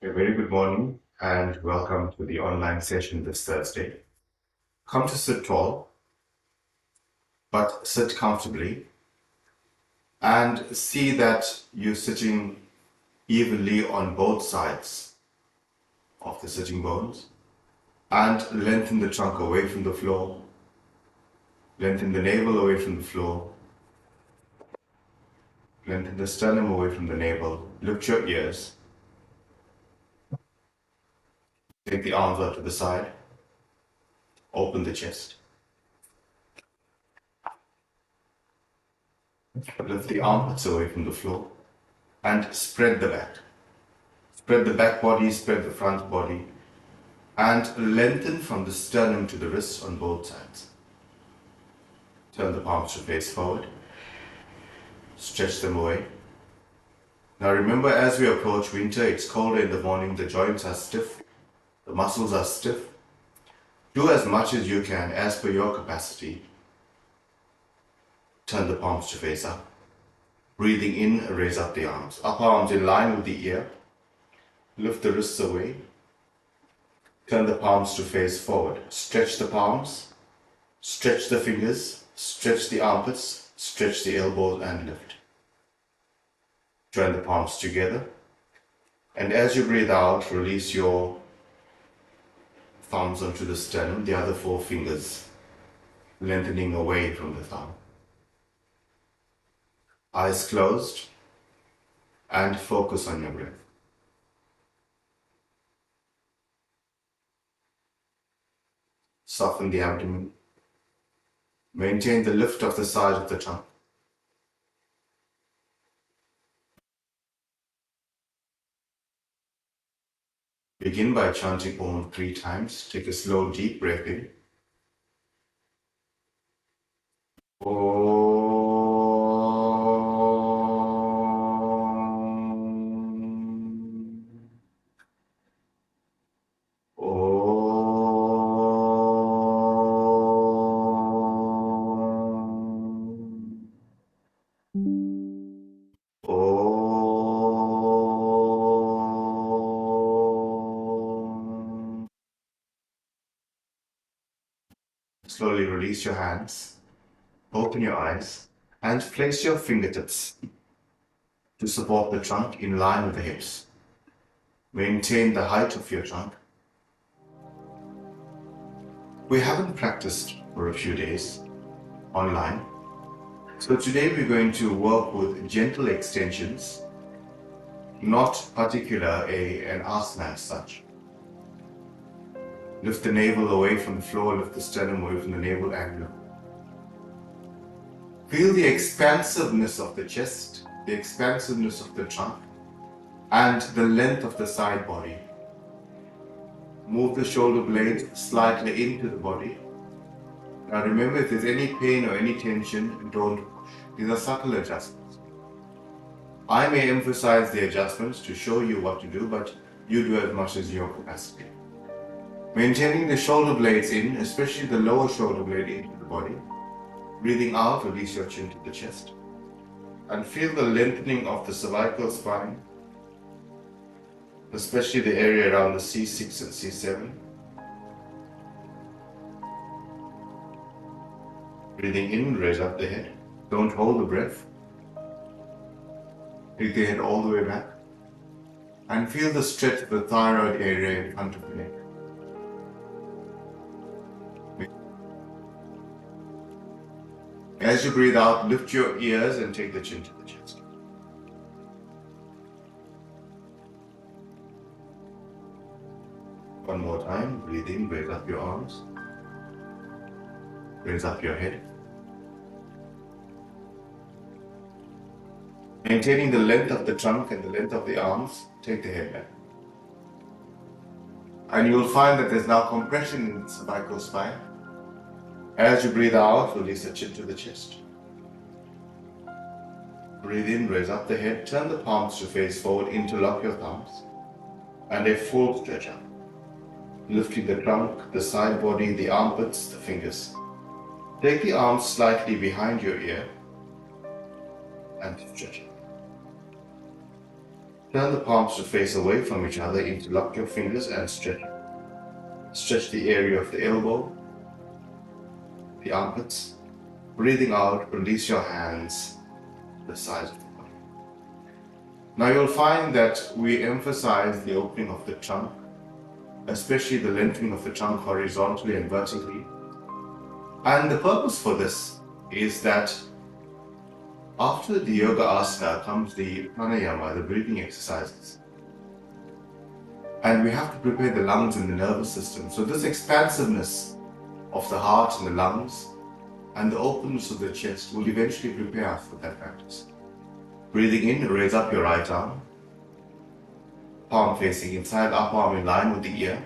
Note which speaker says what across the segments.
Speaker 1: A very good morning and welcome to the online session this Thursday. Come to sit tall, but sit comfortably and see that you're sitting evenly on both sides of the sitting bones and lengthen the trunk away from the floor, lengthen the navel away from the floor, lengthen the sternum away from the navel, lift your ears, take the arms out to the side, open the chest. Lift the armpits away from the floor and spread the back. Spread the back body, spread the front body, and lengthen from the sternum to the wrists on both sides. Turn the palms to face forward. Stretch them away. Now remember, as we approach winter, it's colder in the morning, the joints are stiff, the muscles are stiff. Do as much as you can as per your capacity. Turn the palms to face up. Breathing in, raise up the arms. Upper arms in line with the ear. Lift the wrists away. Turn the palms to face forward. Stretch the palms. Stretch the fingers. Stretch the armpits. Stretch the elbows and lift. Join the palms together. And as you breathe out, release your thumbs onto the sternum, the other four fingers lengthening away from the thumb. Eyes closed and focus on your breath. Soften the abdomen. Maintain the lift of the side of the tongue. Begin by chanting Om 3 times. Take a slow, deep breath in. Om. Slowly release your hands, open your eyes, and place your fingertips to support the trunk in line with the hips. Maintain the height of your trunk. We haven't practiced for a few days online, so today we're going to work with gentle extensions, not particular an asana as such. Lift the navel away from the floor, lift the sternum away from the navel and look. Feel the expansiveness of the chest, the expansiveness of the trunk, and the length of the side body. Move the shoulder blades slightly into the body. Now remember, if there's any pain or any tension, don't push. These are subtle adjustments. I may emphasize the adjustments to show you what to do, but you do as much as your capacity. Maintaining the shoulder blades in, especially the lower shoulder blade into the body. Breathing out, release your chin to the chest. And feel the lengthening of the cervical spine, especially the area around the C6 and C7. Breathing in, raise up the head. Don't hold the breath. Take the head all the way back. And feel the stretch of the thyroid area in front of the neck. As you breathe out, lift your ears and take the chin to the chest. One more time, breathe in, raise up your arms. Raise up your head. Maintaining the length of the trunk and the length of the arms, take the head back. And you will find that there's now compression in the cervical spine. As you breathe out, release the chin to the chest. Breathe in, raise up the head, turn the palms to face forward, interlock your thumbs, and a full stretch up. Lifting the trunk, the side body, the armpits, the fingers. Take the arms slightly behind your ear and stretch it. Turn the palms to face away from each other, interlock your fingers and stretch. Stretch the area of the elbow, the armpits. Breathing out, release your hands to the sides of the body. Now you'll find that we emphasize the opening of the trunk, especially the lengthening of the trunk horizontally and vertically. And the purpose for this is that after the yoga asana comes the pranayama, the breathing exercises. And we have to prepare the lungs and the nervous system. So this expansiveness of the heart and the lungs and the openness of the chest will eventually prepare us for that practice. Breathing in, raise up your right arm, palm facing inside, upper arm in line with the ear.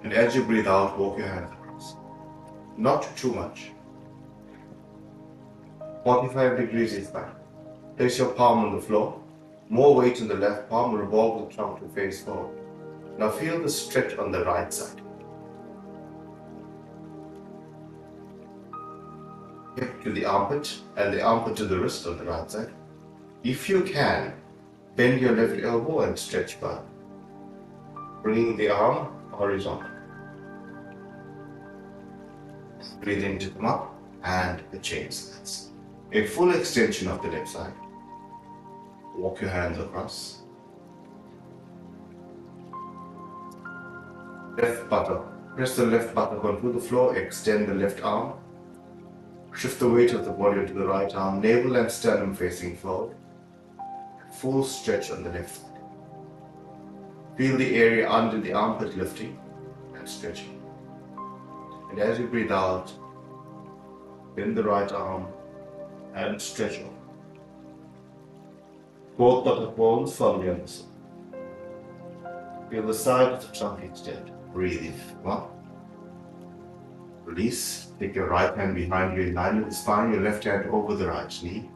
Speaker 1: And as you breathe out, walk your hands across. Not too much. 45 degrees is fine. Place your palm on the floor. More weight in the left palm, revolve the trunk to face forward. Now feel the stretch on the right side. Hip to the armpit and the armpit to the wrist on the right side. If you can, bend your left elbow and stretch back. Bringing the arm horizontal. Breathe in to come up and the chain stance. A full extension of the left side. Walk your hands across. Left buttock. Press the left buttock onto the floor. Extend the left arm. Shift the weight of the body onto the right arm. Navel and sternum facing forward. Full stretch on the left side. Feel the area under the armpit lifting and stretching. And as you breathe out, bend the right arm and stretch over. Both buttock bones firmly on the side. Feel the side of the trunk extend. Breathe in. One. Release. Take your right hand behind you in line with the spine, your left hand over the right knee.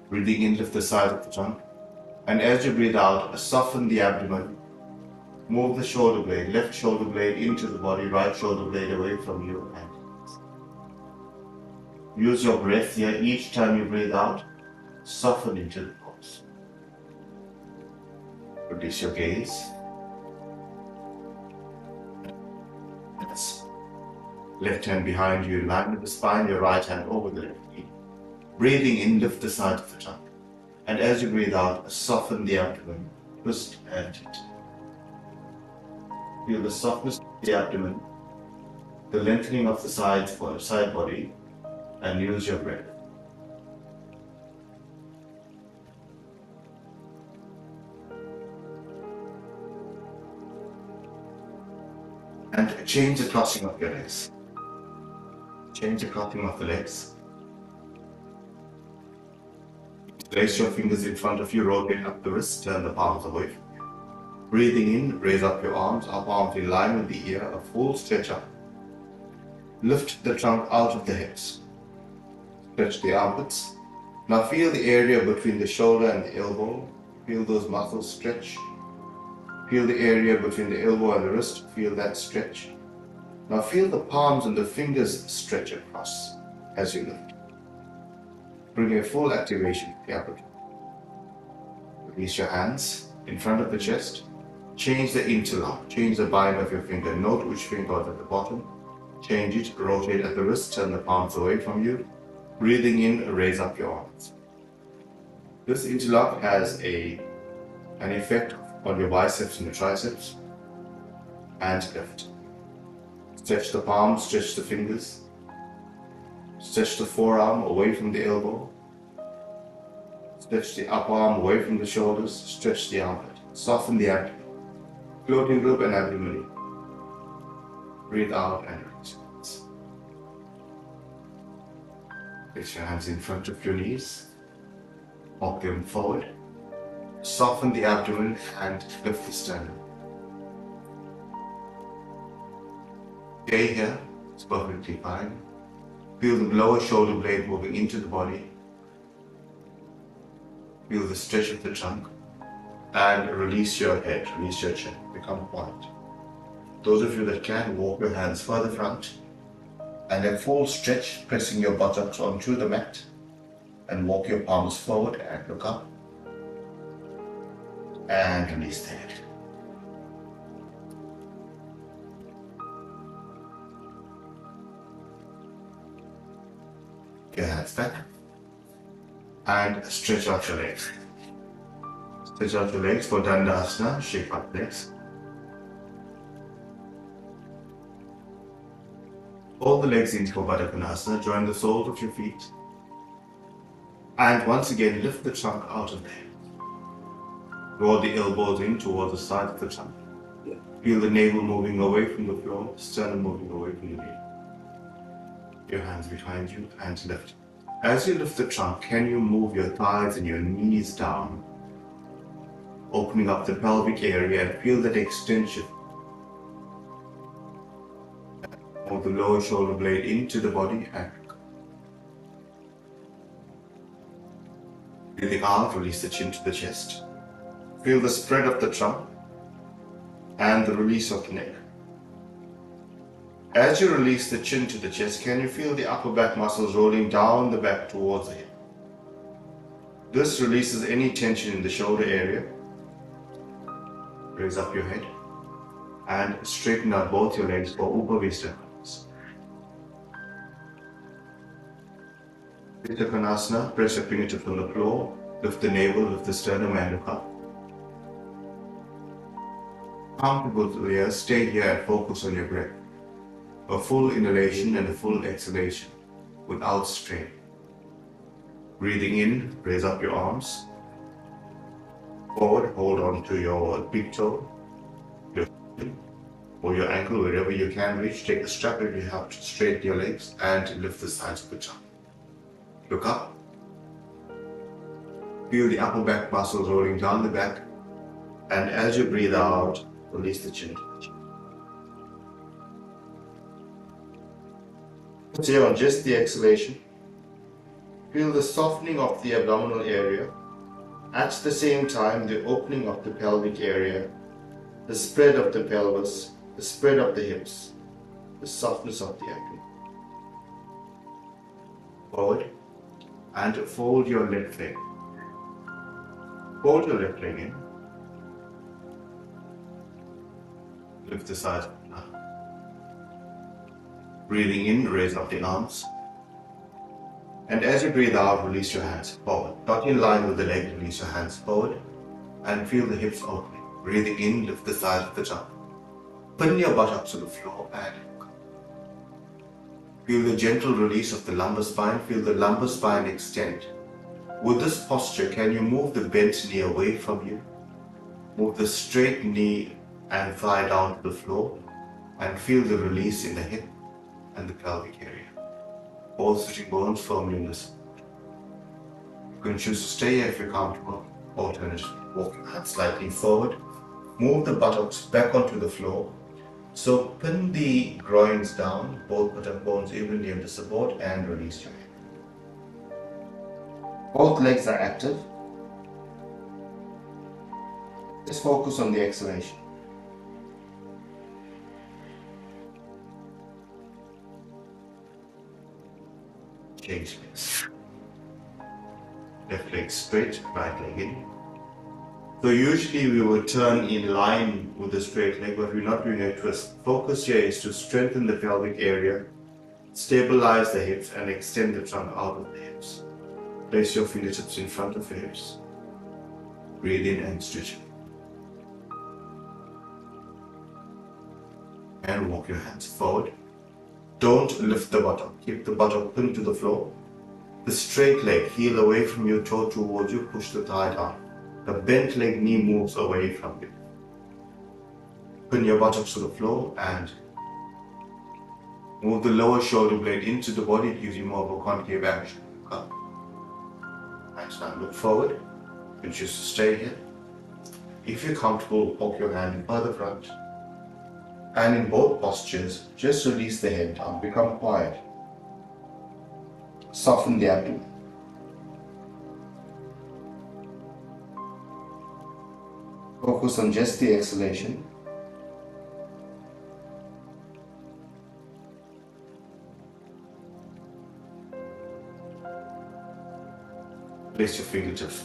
Speaker 1: Breathing in, lift the side of the trunk. And as you breathe out, soften the abdomen. Move the shoulder blade, left shoulder blade into the body, right shoulder blade away from you. And use your breath here. Each time you breathe out, soften into the pose. Release your gaze. Left hand behind you in line with the spine, your right hand over the left knee. Breathing in, lift the side of the trunk. And as you breathe out, soften the abdomen, twist and tilt. Feel the softness of the abdomen, the lengthening of the side body, and use your breath. And change the crossing of your legs. Change the crossing of the legs. Place your fingers in front of you, rotate up the wrist, turn the palms away from you. Breathing in, raise up your arms in line with the ear, a full stretch up. Lift the trunk out of the hips. Stretch the armpits. Now feel the area between the shoulder and the elbow. Feel those muscles stretch. Feel the area between the elbow and the wrist. Feel that stretch. Now feel the palms and the fingers stretch across as you lift. Bring a full activation to the upper trunk. Release your hands in front of the chest. Change the interlock. Change the bind of your finger. Note which finger is at the bottom. Change it. Rotate at the wrist. Turn the palms away from you. Breathing in, raise up your arms. This interlock has an effect on your biceps and your triceps. And lift. Stretch the palms, stretch the fingers. Stretch the forearm away from the elbow. Stretch the upper arm away from the shoulders. Stretch the armpit. Soften the abdomen. Floating rib and abdomen. Breathe out and release. Place your hands in front of your knees. Walk them forward. Soften the abdomen and lift the sternum. Stay here. It's perfectly fine. Feel the lower shoulder blade moving into the body. Feel the stretch of the trunk. And release your head, release your chin. Become quiet. Those of you that can, walk your hands further front. And a full stretch, pressing your buttocks onto the mat. And walk your palms forward and look up. and release the head. Your hands back and stretch out your legs. Stretch out your legs for Dandasana, shake out legs. Fold the legs into Konasana, join the soles of your feet. And once again, lift the trunk out of there. Draw the elbows in towards the side of the trunk. Feel the navel moving away from the floor, sternum moving away from the knee. Your hands behind you and lift. As you lift the trunk, can you move your thighs and your knees down, opening up the pelvic area and feel that extension. Move the lower shoulder blade into the body and breathing out, release the chin to the chest. Feel the spread of the trunk and the release of the neck. As you release the chin to the chest, can you feel the upper back muscles rolling down the back towards the hip? This releases any tension in the shoulder area. Raise up your head and straighten out both your legs for Upavista. Konasana, press your fingertips on the floor, lift the navel, lift the sternum and look up. Comfortable here, stay here and focus on your breath. A full inhalation and a full exhalation without strain. Breathing in, raise up your arms. Forward, hold on to your big toe, your foot, or your ankle, wherever you can reach. Take a strap if you have to straighten your legs and lift the sides of the trunk. Look up. Feel the upper back muscles rolling down the back, and as you breathe out, release the chin. Stay on just the exhalation. Feel the softening of the abdominal area. At the same time, the opening of the pelvic area, the spread of the pelvis, the spread of the hips, the softness of the abdomen. Forward and fold your left leg. Fold your left leg in. Lift the sides up. Breathing in, raise up the arms. And as you breathe out, release your hands forward. Not in line with the leg, release your hands forward. And feel the hips opening. Breathing in, lift the sides of the trunk. Pin your buttocks to the floor and feel the gentle release of the lumbar spine. Feel the lumbar spine extend. With this posture, can you move the bent knee away from you? Move the straight knee and thigh down to the floor and feel the release in the hip and the pelvic area. All sitting bones firmly in the spine. You can choose to stay here if you're comfortable. Alternatively, walk your hands slightly forward. Move the buttocks back onto the floor. So pin the groins down, both buttock bones evenly under support, and release your head. Both legs are active. Just focus on the exhalation. Change legs. Left leg straight, right leg in. So usually we would turn in line with the straight leg, but we're not doing a twist. Focus here is to strengthen the pelvic area, stabilize the hips, and extend the trunk out of the hips. Place your fingertips in front of your hips. Breathe in and stretch. And walk your hands forward. Don't lift the buttock. Keep the buttock pinned to the floor. The straight leg, heel away from your toe towards you, push the thigh down. The bent leg knee moves away from you. Pin your buttocks to the floor and move the lower shoulder blade into the body. It gives you more of a concave action. Look up. Nice. Now look forward. You can choose to stay here. If you're comfortable, walk your hand further front. And in both postures, just release the head down. Become quiet. Soften the abdomen. Focus on just the exhalation. Place your fingertips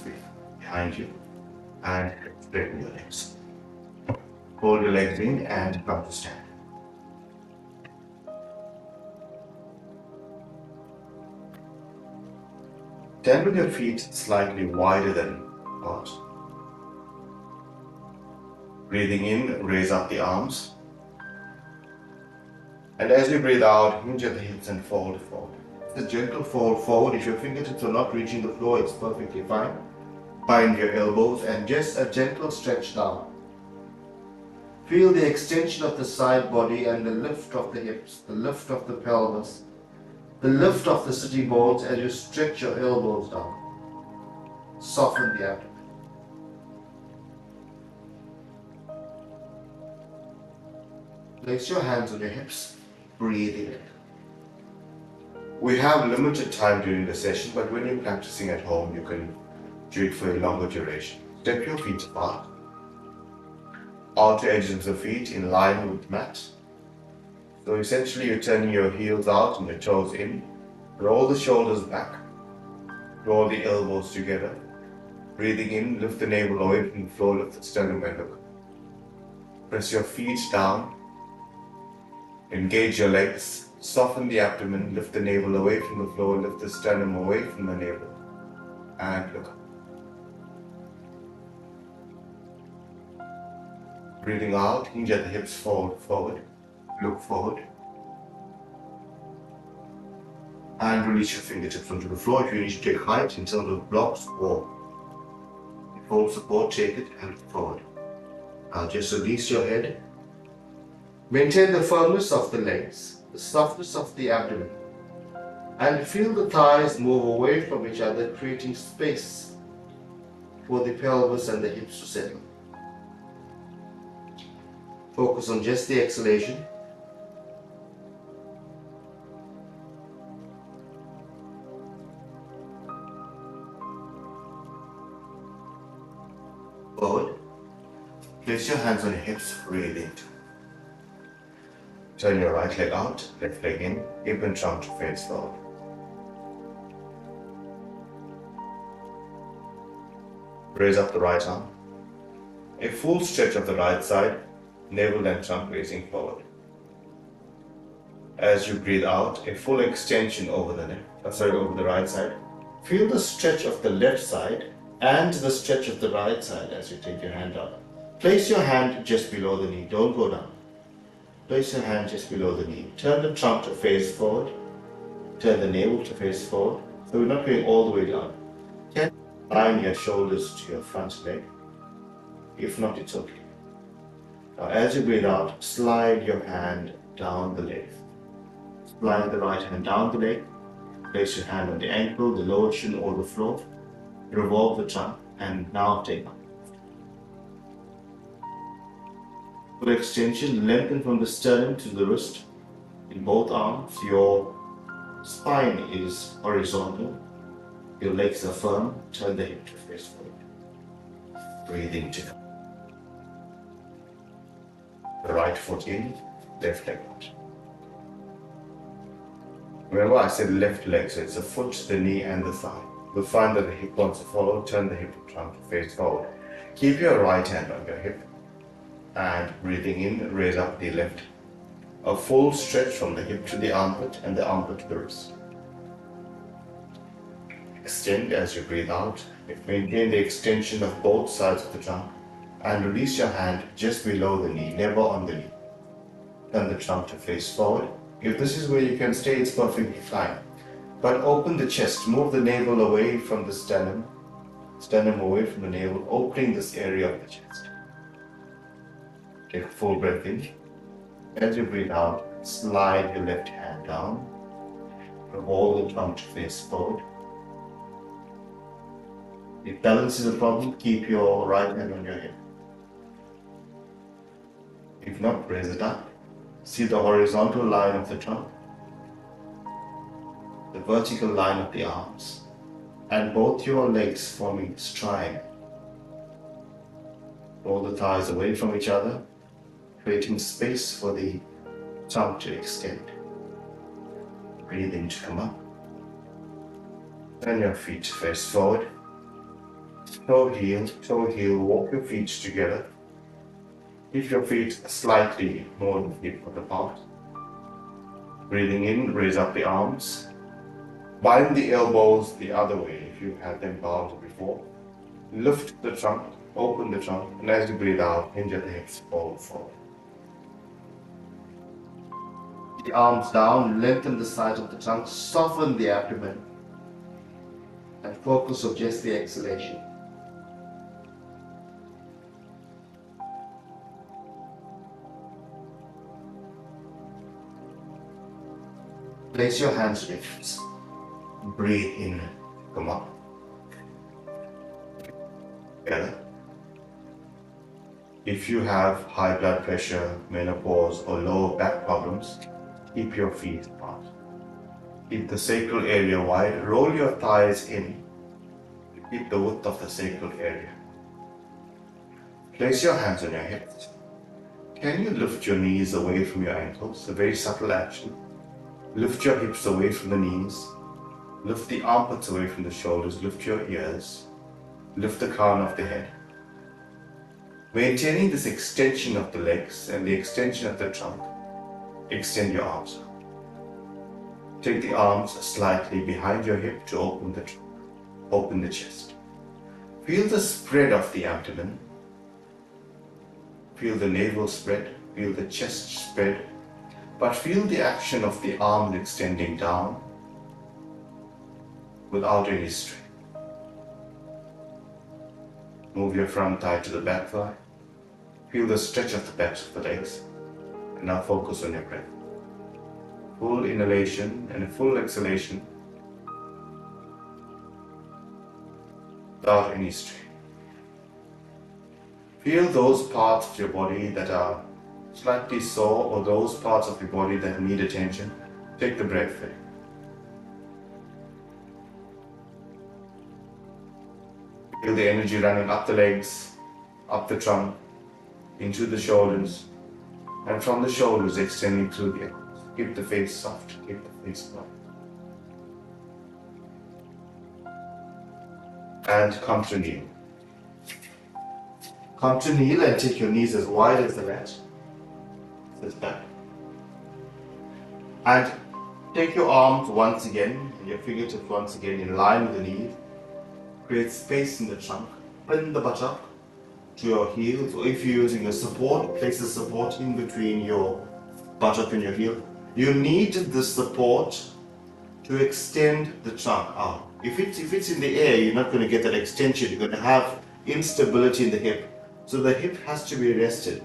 Speaker 1: behind you and straighten your legs. Hold your legs in and come to stand. Stand with your feet slightly wider than apart. Breathing in, raise up the arms. And as you breathe out, hinge at the hips and fold forward. It's a gentle fold forward. If your fingertips are not reaching the floor, it's perfectly fine. Bind your elbows and just a gentle stretch down. Feel the extension of the side body and the lift of the hips, the lift of the pelvis, the lift of the sitting bones as you stretch your elbows down. Soften the abdomen. Place your hands on your hips. Breathe in. We have limited time during the session, but when you're practicing at home, you can do it for a longer duration. Step your feet apart. Outer edges of the feet in line with the mat. So essentially you're turning your heels out and your toes in. Roll the shoulders back. Draw the elbows together. Breathing in, lift the navel away from the floor, lift the sternum and look. Press your feet down. Engage your legs. Soften the abdomen, lift the navel away from the floor, lift the sternum away from the navel. And look up. Breathing out, hinge at the hips, fold forward. Look forward. And release your fingertips onto the floor. If you need to take height in terms of blocks or full support, take it and look forward. Now just release your head. Maintain the firmness of the legs, the softness of the abdomen, and feel the thighs move away from each other, creating space for the pelvis and the hips to settle. Focus on just the exhalation. Forward. Place your hands on your hips, breathe in. Turn your right leg out, left leg in, hip and trunk to face forward. Raise up the right arm. A full stretch of the right side, navel and trunk raising forward. As you breathe out, a full extension over the right side. Feel the stretch of the left side and the stretch of the right side as you take your hand up. Place your hand just below the knee, don't go down. Place your hand just below the knee. Turn the trunk to face forward. Turn the navel to face forward. So we're not going all the way down. Align your shoulders to your front leg. If not, it's okay. Now as you breathe out, slide your hand down the leg. Slide the right hand down the leg. Place your hand on the ankle, the lower shin or the floor. Revolve the trunk and now take up. Full extension, lengthen from the sternum to the wrist. In both arms, your spine is horizontal. Your legs are firm. Turn the hip to face forward. Breathing to the right foot in, left leg out. Remember I said left leg, so it's the foot, the knee and the thigh. You'll find that the hip wants to follow. Turn the hip and trunk to face forward. Keep your right hand on your hip. And breathing in, raise up the left. A full stretch from the hip to the armpit and the armpit to the wrist. Extend as you breathe out. Maintain the extension of both sides of the trunk and release your hand just below the knee, never on the knee. Turn the trunk to face forward. If this is where you can stay, it's perfectly fine. But open the chest, move the navel away from the sternum away from the navel, opening this area of the chest. Take a full breath in. As you breathe out, slide your left hand down. Revolve the trunk to face forward. If balance is a problem, keep your right hand on your hip. If not, raise it up. See the horizontal line of the trunk, the vertical line of the arms, and both your legs forming this triangle. Roll the thighs away from each other, creating space for the tongue to extend. Breathing to come up. Turn your feet face forward. toe heel, walk your feet together. Keep your feet slightly more than hip width apart. Breathing in, raise up the arms. Bind the elbows the other way if you've had them bound before. Lift the trunk, open the trunk, and as you breathe out, hinge at the hips, fold forward. The arms down, lengthen the sides of the trunk, soften the abdomen, and focus on just the exhalation. Place your hands on your hips. Breathe in, come up. Together. If you have high blood pressure, menopause, or lower back problems, keep your feet apart. Keep the sacral area wide. Roll your thighs in. Keep the width of the sacral area. Place your hands on your hips. Can you lift your knees away from your ankles? A very subtle action. Lift your hips away from the knees. Lift the armpits away from the shoulders. Lift your ears. Lift the crown of the head. Maintaining this extension of the legs and the extension of the trunk, extend your arms. Take the arms slightly behind your hip to open the trunk. Open the chest. Feel the spread of the abdomen. Feel the navel spread. Feel the chest spread. But feel the action of the arms extending down without any strain. Move your front thigh to the back thigh. Feel the stretch of the backs of the legs. And now focus on your breath. Full inhalation and a full exhalation without any strain. Feel those parts of your body that are slightly sore or those parts of your body that need attention. Take the breath there. Feel the energy running up the legs, up the trunk, into the shoulders, and from the shoulders extending through the arms. Keep the face soft, keep the face soft. And come to kneel. Come to kneel and take your knees as wide as the mat. Sit back. And take your arms once again, and your fingertips once again in line with the knee. Create space in the trunk. Bend the buttock to your heels, or if you're using a support, place the support in between your buttock and your heel. You need the support to extend the trunk out. If it's in the air, you're not going to get that extension. You're going to have instability in the hip. So the hip has to be rested.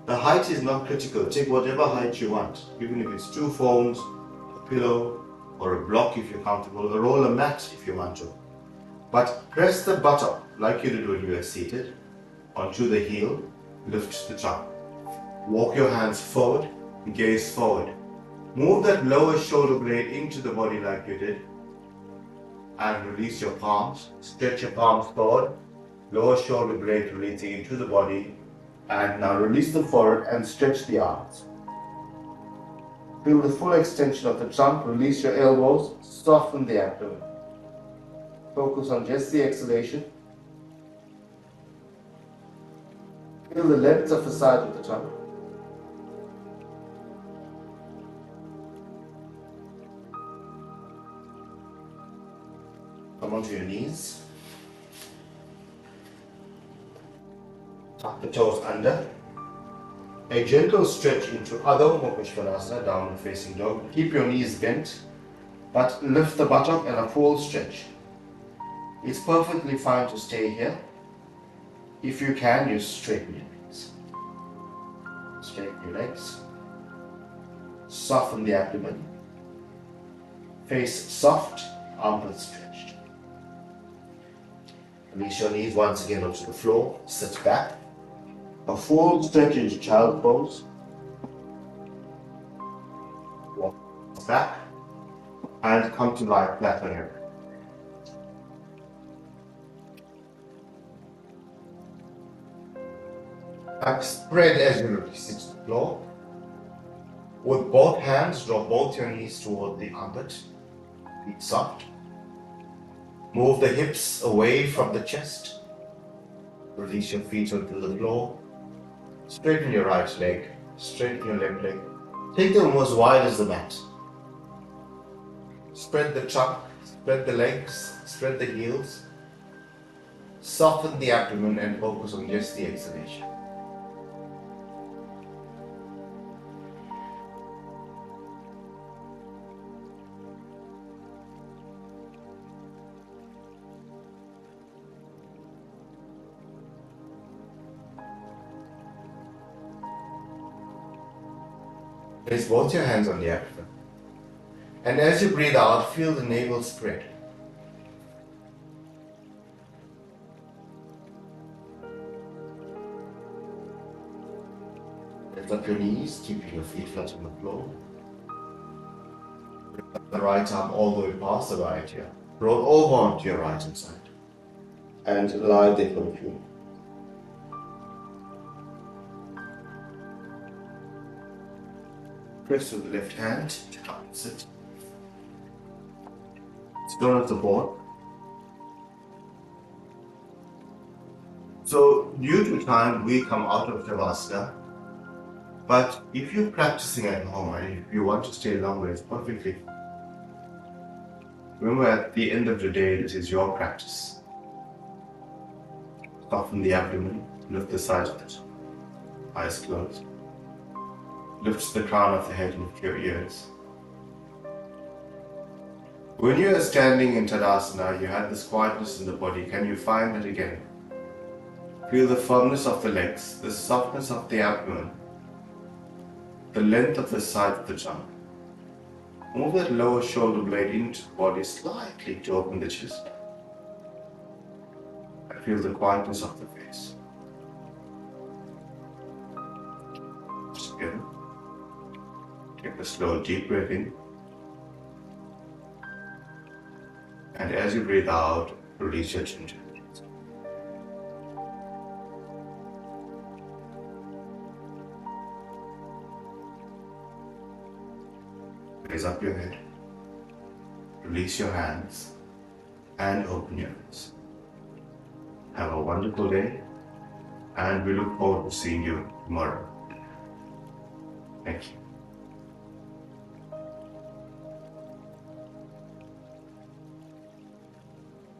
Speaker 1: The height is not critical. Take whatever height you want, even if it's 2 phones, a pillow, or a block if you're comfortable, or roll a mat if you want to. But press the buttock like you did when you were seated onto the heel, lift the trunk. Walk your hands forward, gaze forward. Move that lower shoulder blade into the body like you did, and release your palms. Stretch your palms forward, lower shoulder blade releasing into the body, and now release them forward and stretch the arms. Feel the full extension of the trunk, release your elbows, soften the abdomen. Focus on just the exhalation. Feel the length of the side of the trunk. Come onto your knees. Tuck the toes under. A gentle stretch into Adho Mukha Svanasana, downward facing dog. Keep your knees bent, but lift the buttock and a full stretch. It's perfectly fine to stay here. If you can, you straighten your legs. Straighten your legs. Soften the abdomen. Face soft, armpits stretched. Release your knees once again onto the floor. Sit back. A full stretch into child pose. Walk back and come to lie flat on your back. Back spread as you release it to the floor. With both hands, draw both your knees toward the armpit. Feet soft. Move the hips away from the chest. Release your feet onto the floor. Straighten your right leg. Straighten your left leg. Take them as wide as the mat. Spread the trunk. Spread the legs. Spread the heels. Soften the abdomen and focus on just the exhalation. Place both your hands on the abdomen. And as you breathe out, feel the navel spread. Lift up your knees, keeping your feet flat on the floor. Bring the right arm all the way past the right ear. Roll over onto your right hand side. And lie there for a few. Press with the left hand to sit. Stone of the board. So due to time, we come out of Shavasana. But if you're practicing at home and if you want to stay longer, it's perfectly fine. Remember, at the end of the day, this is your practice. Soften the abdomen, lift the sides of it. Eyes closed. Lift the crown of the head, lift your ears. When you are standing in Tadasana, you had this quietness in the body. Can you find it again? Feel the firmness of the legs, the softness of the abdomen, the length of the side of the trunk. Move that lower shoulder blade into the body slightly to open the chest. And feel the quietness of the face. Together. Take a slow, deep breath in. And as you breathe out, release your chin. Raise up your head, release your hands, and open your eyes. Have a wonderful day, and we look forward to seeing you tomorrow. Thank you.